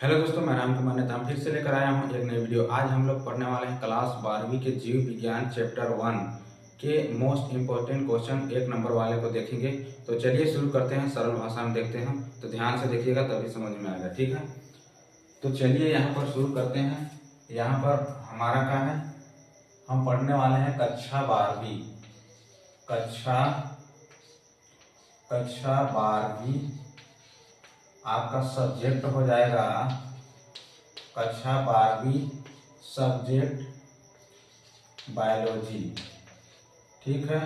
Hello दोस्तों, मैं राम कुमार नेता फिर से लेकर आया हूं एक नई वीडियो। आज हम लोग पढ़ने वाले हैं क्लास 12वीं के जीव विज्ञान चैप्टर 1 के मोस्ट इम्पोर्टेंट क्वेश्चन 1 नंबर वाले को देखेंगे। तो चलिए शुरू करते हैं, सरल भाषा में देखते हैं। तो ध्यान से देखिएगा तभी समझ में आएगा, ठीक है। तो चलिए यहाँ पर शुरू करते हैं। यहाँ पर हमारा क्या है, हम पढ़ने वाले हैं कक्षा 12वीं। कक्षा 12वीं आपका सब्जेक्ट हो जाएगा कक्षा 12वीं सब्जेक्ट बायोलॉजी, ठीक है।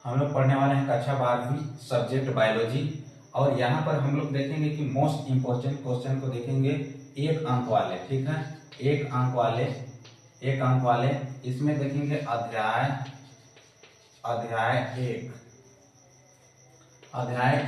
हम लोग पढ़ने वाले हैं कक्षा 12वीं सब्जेक्ट बायोलॉजी। और यहाँ पर हम लोग देखेंगे कि मोस्ट इम्पोर्टेंट क्वेश्चन को देखेंगे 1 अंक वाले, ठीक है। 1 अंक वाले इसमें देखेंगे अध्याय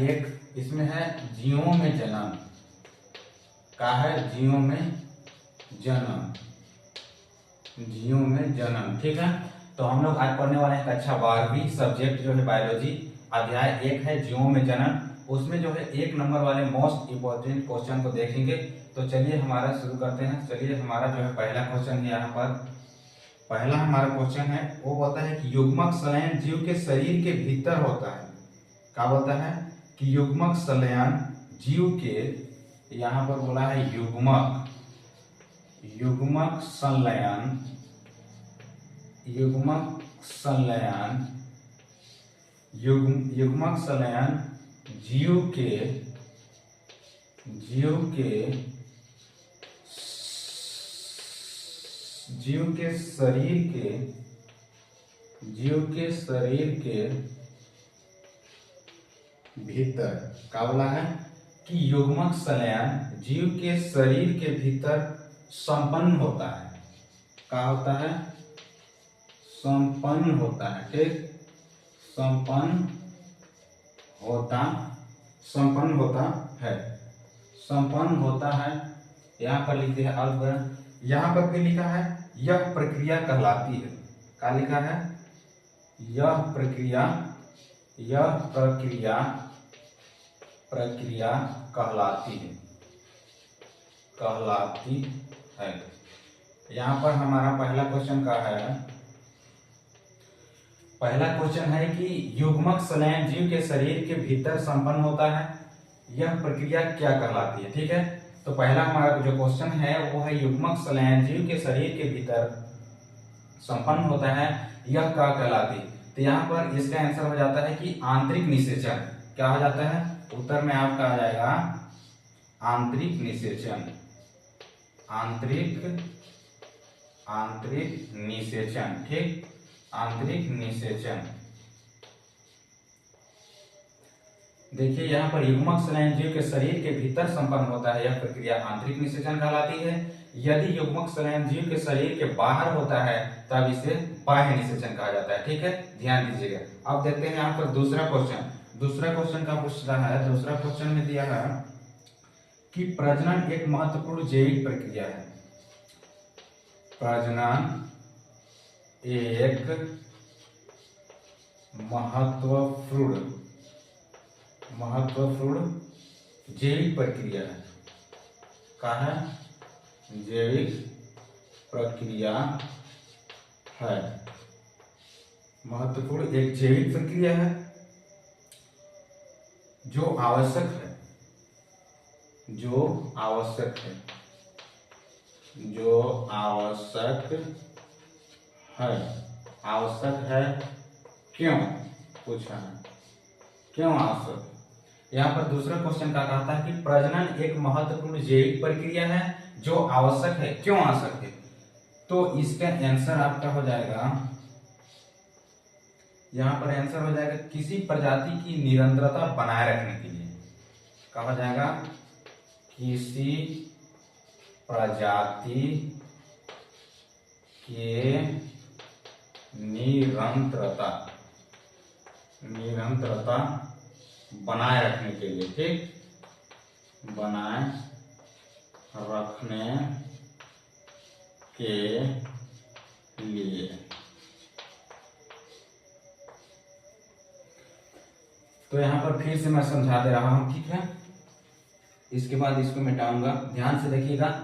1 इसमें है जीवों में जन्म का है, जीवों में जन्म, ठीक है। तो हम लोग आज पढ़ने वाले हैं कक्षा 12वीं सब्जेक्ट जो है बायोलॉजी, अध्याय 1 है जीवों में जन्म। उसमें जो है 1 नंबर वाले मोस्ट इम्पोर्टेंट क्वेश्चन को देखेंगे। तो चलिए हमारा शुरू करते हैं। चलिए हमारा जो है पहला क्वेश्चन है, यहाँ पर पहला हमारा क्वेश्चन है वो बोलता है कि युग्मक संलयन जीव के शरीर के भीतर होता है। क्या बोलता है कि युग्मक संलयन जीव के, यहाँ पर बोला है युग्मक संलयन जीव के शरीर के भीतर। क्या बोला है कि युग्मक संलयन जीव के शरीर के भीतर संपन्न होता है। क्या होता है? संपन्न होता है, ठीक। संपन्न होता है। यहाँ पर लिखते हैं अब, यहाँ पर भी लिखा है यह प्रक्रिया कहलाती है। क्या लिखा है? यह प्रक्रिया कहलाती है। यहाँ पर हमारा पहला क्वेश्चन का है, पहला क्वेश्चन है कि युग्मक संलयन जीव के शरीर के भीतर संपन्न होता है, यह प्रक्रिया क्या कहलाती है, ठीक है। तो पहला हमारा जो क्वेश्चन है वो है युग्मक संलयन जीव के शरीर के भीतर संपन्न होता है, यह क्या कहलाती है। तो यहाँ पर इसका आंसर हो जाता है कि आंतरिक निषेचन। क्या हो जाता है? उत्तर में आपका आ जाएगा आंतरिक निषेचन। ठीक, आंतरिक निषेचन। देखिए यहाँ पर युग्मक संलयन जीव के शरीर के भीतर संपन्न होता है, यह प्रक्रिया आंतरिक निषेचन कहलाती है। यदि युग्मक संलयन जीव के शरीर के बाहर होता है तब इसे बाह्य निषेचन कहा जाता है, ठीक है। ध्यान दीजिएगा। अब देखते हैं यहाँ पर दूसरा क्वेश्चन का पूछ रहा है। दूसरा क्वेश्चन में दिया है कि प्रजनन एक महत्वपूर्ण जैविक प्रक्रिया है। प्रजनन एक महत्वपूर्ण जैविक प्रक्रिया है। क्या है? जैविक प्रक्रिया है। महत्वपूर्ण एक जैविक प्रक्रिया है जो आवश्यक है। क्यों पूछा है? क्यों आवश्यक? यहाँ पर दूसरा क्वेश्चन का कहता है कि प्रजनन एक महत्वपूर्ण जैविक प्रक्रिया है जो आवश्यक है। क्यों आवश्यक है? तो इसका आंसर आपका हो जाएगा, यहाँ पर आंसर हो जाएगा किसी प्रजाति की निरंतरता बनाए रखने के लिए। कहा जाएगा किसी प्रजाति के निरंतरता बनाए रखने के लिए, ठीक, बनाए रखने के लिए। तो यहाँ पर फिर से मैं समझा दे रहा हूं, ठीक है। इसके बाद इसको मिटाऊंगा। ध्यान से देखिएगा,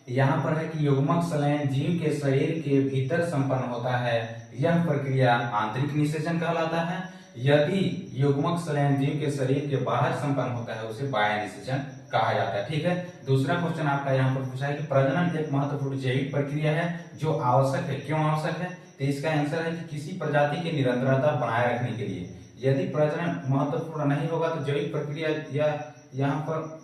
यहाँ पर है कि युग्मक संलयन जीव के शरीर के भीतर संपन्न होता है, यह प्रक्रिया आंतरिक निषेचन कहलाता है। यदि युग्मक संलयन जीव के शरीर के बाहर संपन्न होता है उसे बाह्य निषेचन कहा जाता है। ठीक है। दूसरा क्वेश्चन आपका यहाँ पर पूछा है कि प्रजनन एक महत्वपूर्ण जैविक प्रक्रिया है जो आवश्यक है, क्यों आवश्यक है? तो इसका आंसर है कि किसी प्रजाति की निरंतरता बनाए रखने के लिए। यदि प्रजनन महत्वपूर्ण नहीं होगा तो जैविक प्रक्रिया या यहाँ पर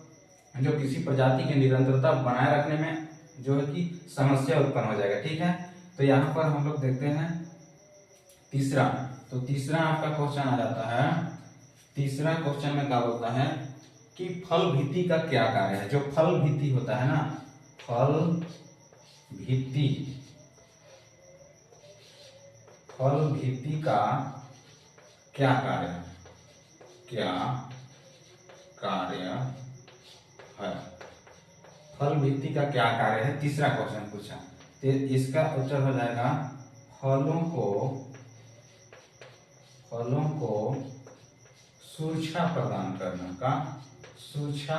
जो किसी प्रजाति की निरंतरता बनाए रखने में जो है कि समस्या उत्पन्न हो जाएगा। ठीक है। तो यहाँ पर हम लोग देखते हैं तीसरा। तो तीसरा आपका क्वेश्चन आ जाता है, तीसरा क्वेश्चन में क्या बोलता है कि फल भित्ति का क्या कार्य है। जो फल भित्ति होता है ना, फल भित्ति, फल भित्ति का क्या कार्य है, क्या कार्य है, फल भित्ति का क्या कार्य है, तीसरा क्वेश्चन पूछा। तो इसका उत्तर हो जाएगा फलों को सुरक्षा प्रदान करना, का सुरक्षा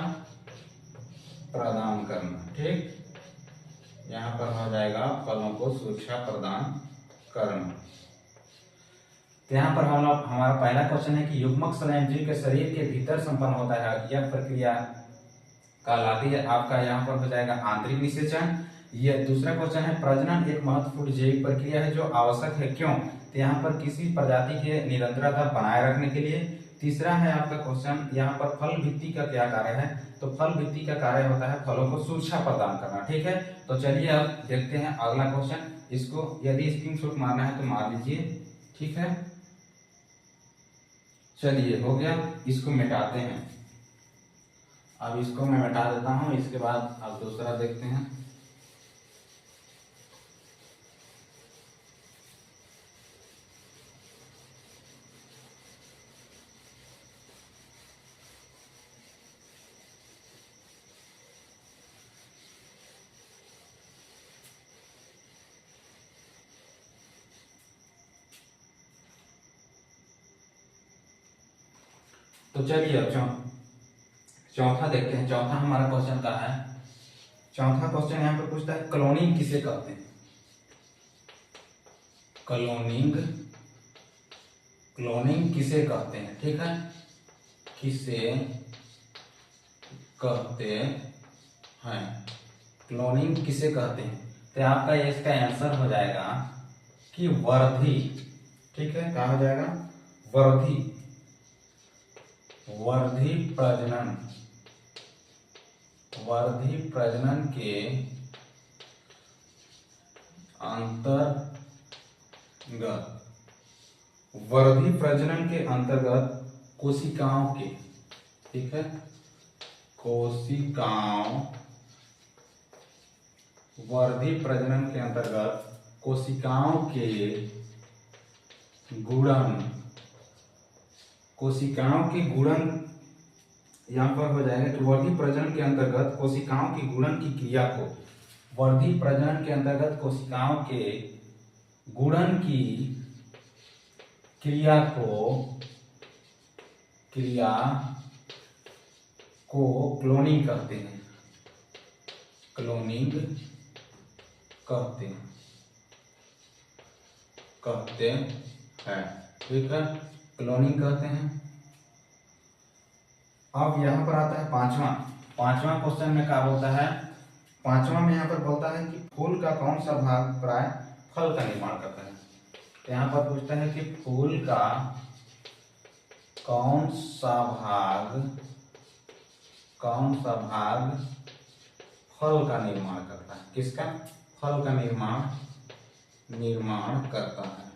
प्रदान करना। ठीक, यहाँ पर हो जाएगा फलों को सुरक्षा प्रदान करना। तो यहाँ पर हम लोग, हमारा पहला क्वेश्चन है कि युग्मक संलयन जीव के शरीर के भीतर संपन्न होता है, यह प्रक्रिया कहलाती है। आपका यहाँ पर हो जाएगा आंतरिक निषेचन। यह दूसरा क्वेश्चन है प्रजनन एक महत्वपूर्ण जैविक प्रक्रिया है जो आवश्यक है, क्यों? तो यहाँ पर किसी प्रजाति के निरंतरता बनाए रखने के लिए। तीसरा है आपका क्वेश्चन यहाँ पर फल भित्ति का क्या कार्य है। तो फल भित्ति का कार्य होता है फलों को सुरक्षा प्रदान करना। ठीक है। तो चलिए अब देखते हैं अगला क्वेश्चन। इसको यदि स्क्रीनशॉट मारना है तो मार लीजिए। ठीक है, चलिए हो गया। इसको मिटाते हैं। अब इसको मैं मिटा देता हूं, इसके बाद अब दूसरा देखते हैं। तो चलिए अब चौथा देखते हैं। चौथा हमारा क्वेश्चन का है, चौथा क्वेश्चन यहाँ पे पूछता है क्लोनिंग किसे कहते हैं। क्लोनिंग किसे कहते हैं। ठीक है, किसे कहते हैं, क्लोनिंग किसे कहते हैं। तो आपका इसका आंसर हो जाएगा कि वर्धी। ठीक है, क्या हो जाएगा? वर्धी प्रजनन, वर्धी प्रजनन के अंतर्गत, वर्धी प्रजनन के अंतर्गत कोशिकाओं के, ठीक है, कोशिकाओं, वर्धी प्रजनन के अंतर्गत कोशिकाओं के गुणन, कोशिकाओं के गुणन यहाँ पर हो जाएगा कि वर्धी प्रजनन के अंतर्गत कोशिकाओं की गुणन की क्रिया को, वर्धी प्रजनन के अंतर्गत कोशिकाओं के गुणन की क्रिया को क्लोनिंग कहते हैं, क्लोनिंग कहते हैं। ठीक है, क्लोनिंग कहते हैं। अब यहाँ पर आता है पांचवा क्वेश्चन में क्या बोलता है। पांचवा में यहाँ पर बोलता है कि फूल का कौन सा भाग प्राय फल का निर्माण करता है। तो यहाँ पर पूछता है कि फूल का कौन सा भाग फल का निर्माण करता है। किसका? फल का निर्माण करता है।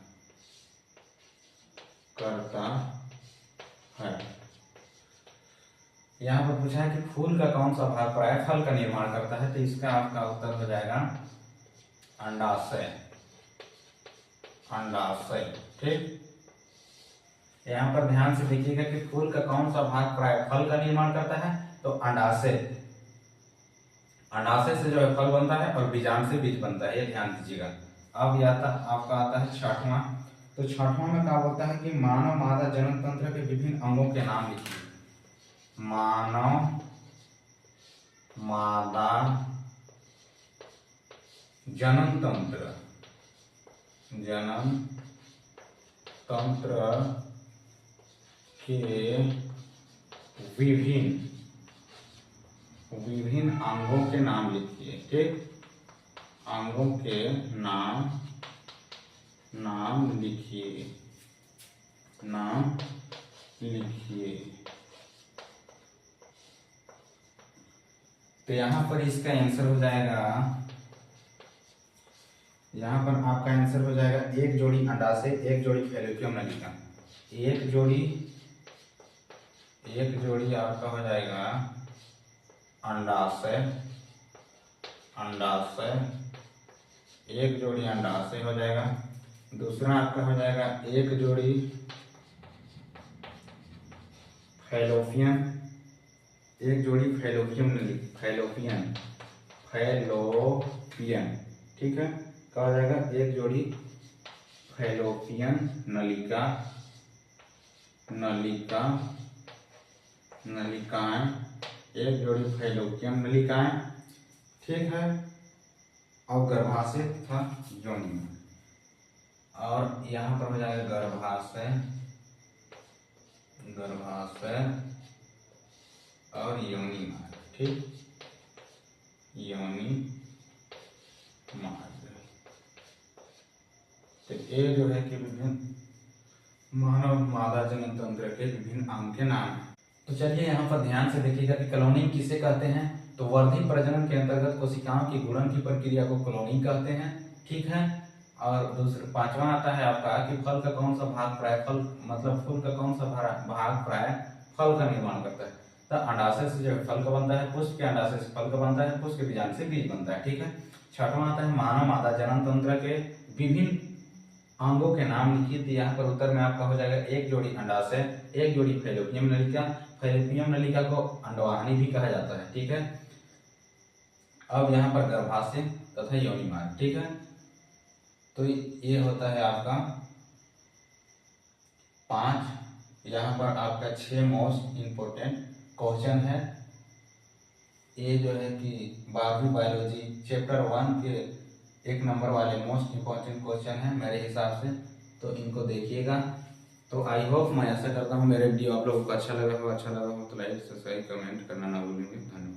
यहाँ पर पूछा है कि फूल का कौन सा भाग प्राय फल का निर्माण करता है। तो इसका आपका उत्तर हो जाएगा अंडाशय। ठीक, यहाँ पर ध्यान से देखिएगा कि फूल का कौन सा भाग प्राय फल का निर्माण करता है। तो अंडाशय, अंडाशय से जो है फल बनता है और बीजांड से बीज बनता है, ये ध्यान दीजिएगा। अब आपका आता है छठवां। तो छठवां में क्या बोलता है कि मानव मादा जनन तंत्र के विभिन्न अंगों के नाम लिखिए। मानव मादा जनन तंत्र के विभिन्न अंगों के नाम लिखिए। ठीक, अंगों के नाम लिखिए। तो यहां पर इसका आंसर हो जाएगा, यहां पर आपका आंसर हो जाएगा एक जोड़ी अंडाशय, एक जोड़ी फैलोपियम नलिका। एक जोड़ी आपका हो जाएगा अंडाशय, एक जोड़ी अंडाशय हो जाएगा। दूसरा आपका हो जाएगा एक जोड़ी फैलोपियन, एक जोड़ी फैलोपियन। ठीक है, क्या हो जाएगा, एक जोड़ी फैलोपियन नलिकाएं, एक जोड़ी फैलोपियन नलिकाएं। ठीक है, और गर्भाशय तथा योनि, और यहाँ पर हो जाएगा गर्भाशय और योनि मार्ग। ठीक, योनि मार्ग। तो ये जो है कि विभिन्न मानव मादा जनन तंत्र के विभिन्न अंग के नाम है। तो चलिए यहाँ पर ध्यान से देखिएगा कि क्लोनिंग किसे कहते हैं। तो वर्धी प्रजनन के अंतर्गत कोशिकाओं की गुणन की प्रक्रिया को क्लोनिंग कहते हैं। ठीक है, और दूसरा पांचवा आता है आपका कि फल का कौन सा भाग प्राय फल मतलब फूल का कौन सा भाग प्राय फल का निर्माण करता है। तो अंडाशय से जो फल का बनता है, पुष्प के अंडाशय से फल का बनता है, पुष्प के बीजांड से बीज बनता है। ठीक है, छठवां आता है मानव मादा जनन तंत्र के विभिन्न अंगों के नाम लिखिए। तो यहाँ पर उत्तर में आपका हो जाएगा एक जोड़ी अंडाशय, एक जोड़ी फैलोपियम नलिका। फैलोपियम नलिका को अंडवाहिनी भी कहा जाता है। ठीक है, अब यहाँ पर गर्भाशय तथा योनि मार्ग। ठीक है, तो ये होता है आपका 5। यहाँ पर आपका 6 मोस्ट इम्पोर्टेंट क्वेश्चन है। ये जो है कि 12वीं बायोलॉजी चैप्टर 1 के 1 नंबर वाले मोस्ट इम्पोर्टेंट क्वेश्चन है मेरे हिसाब से, तो इनको देखिएगा। तो आई होप, मैं ऐसा करता हूँ मेरे वीडियो आप लोगों को अच्छा लगा हो तो लाइक सब्सक्राइब कमेंट करना ना भूलेंगे। धन्यवाद।